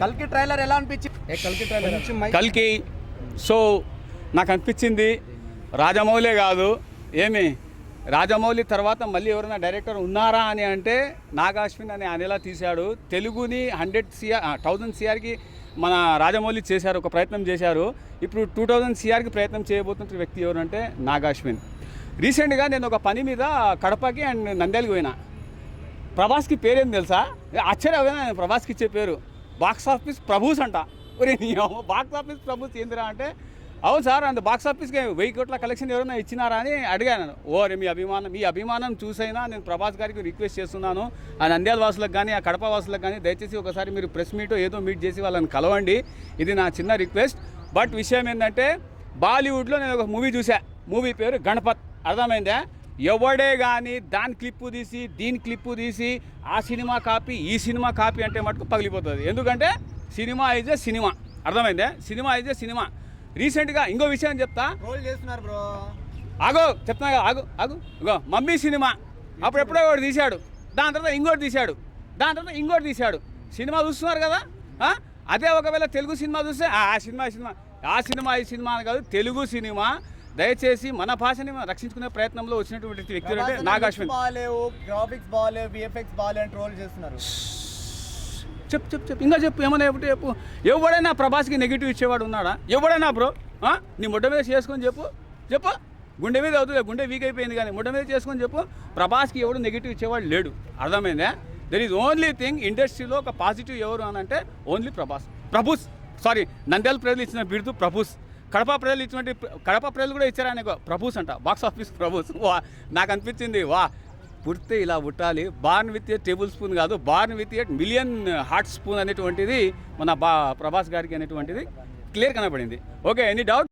కల్కి ట్రైలర్ ఎలా అనిపించింది? కల్కి సో నాకు అనిపించింది రాజమౌళి కాదు, ఏమి రాజమౌళి తర్వాత మళ్ళీ ఎవరైనా డైరెక్టర్ ఉన్నారా అని అంటే నాగాశ్విన్ అని అనేలా తీశాడు. తెలుగుని 1000 CRకి మన రాజమౌళి చేశారు, ఒక ప్రయత్నం చేశారు. ఇప్పుడు 2000 CRకి ప్రయత్నం చేయబోతున్న వ్యక్తి ఎవరంటే నాగాశ్విన్. రీసెంట్గా నేను ఒక పని మీద కడపకి అండ్ నంద్యాలకి పోయినా. ప్రభాస్కి పేరేం తెలుసా? ఆశ్చర్యపోయినా నేను ప్రభాస్కి ఇచ్చే పేరు బాక్స్ ఆఫీస్ ప్రభూస్ అంట. ఒరే నీ బాక్స్ ఆఫీస్ ప్రభూస్ ఏందిరా అంటే, అవును సార్ అంత బాక్స్ ఆఫీస్కి 1000 కోట్ల కలెక్షన్ ఎవరైనా ఇచ్చినారా అని అడిగాను. ఓరే మీ అభిమానం చూసైనా నేను ప్రభాస్ గారికి రిక్వెస్ట్ చేస్తున్నాను, ఆ నంద్యాల వాసులకు కానీ ఆ కడప వాసులకు కానీ దయచేసి ఒకసారి మీరు ప్రెస్ మీటో ఏదో మీట్ చేసి వాళ్ళని కలవండి, ఇది నా చిన్న రిక్వెస్ట్. బట్ విషయం ఏంటంటే బాలీవుడ్లో నేను ఒక మూవీ చూసా, మూవీ పేరు గణపత్. అర్థమైందా? ఎవడే కానీ దాని క్లిప్పు తీసి దీని క్లిప్పు తీసి ఆ సినిమా కాపీ ఈ సినిమా కాపీ అంటే మటుకు పగిలిపోతుంది. ఎందుకంటే సినిమా ఈజ్ ఏ సినిమా. అర్థమైందా? Cinema is a cinema. రీసెంట్గా ఇంకో విషయం చెప్తా, రోల్ చేస్తున్నారు బ్రో. ఆగో చెప్తున్నా కదా, ఆగు ఇగో మమ్మీ సినిమా అప్పుడు ఎప్పుడో ఒకటి తీశాడు, దాని తర్వాత ఇంకోటి తీశాడు, దాని తర్వాత ఇంకోటి తీశాడు. సినిమా చూస్తున్నారు కదా. అదే ఒకవేళ తెలుగు సినిమా చూస్తే ఈ సినిమా అని కాదు, తెలుగు సినిమా. దయచేసి మన భాషని రక్షించుకునే ప్రయత్నంలో వచ్చినటువంటి వ్యక్తులు అంటే నాగాశ్విన్. గ్రాఫిక్స్ బాగాలేవు, విఎఫ్ఎక్స్ బాగాలేని ట్రోల్ చేస్తున్నారు. చెప్పు ఇంకా ఏమన్నా చెప్పు. ఎవడైనా ప్రభాస్కి నెగిటివ్ ఇచ్చేవాడు ఉన్నాడా? ఎవడైనా బ్రో నీ ముడ్డ మీద చేసుకొని చెప్పు. గుండె మీద అవుతుంది, గుండె వీక్ అయిపోయింది కానీ ముడ్డ మీద చేసుకొని చెప్పు. ప్రభాస్కి ఎవడు నెగిటివ్ ఇచ్చేవాడు లేడు. అర్థమైందా? దెర్ ఈజ్ ఓన్లీ థింగ్ ఇండస్ట్రీలో ఒక పాజిటివ్ ఎవరు అని అంటే ఓన్లీ ప్రభూస్. నంద్యాల ప్రజలు ఇచ్చిన బిరుదు ప్రభూస్. కడప ప్రజలు కూడా ఇచ్చారు ఆయన ప్రభూస్ అంట, బాక్స్ ఆఫీస్ ప్రభూస్. నాకు అనిపించింది పుడితే ఇలా పుట్టాలి, born with a table spoon కాదు, born with a million heart spoon అనేటువంటిది మన ప్రభాస్ గారికి అనేటువంటిది క్లియర్ కనబడింది. Okay, any doubt?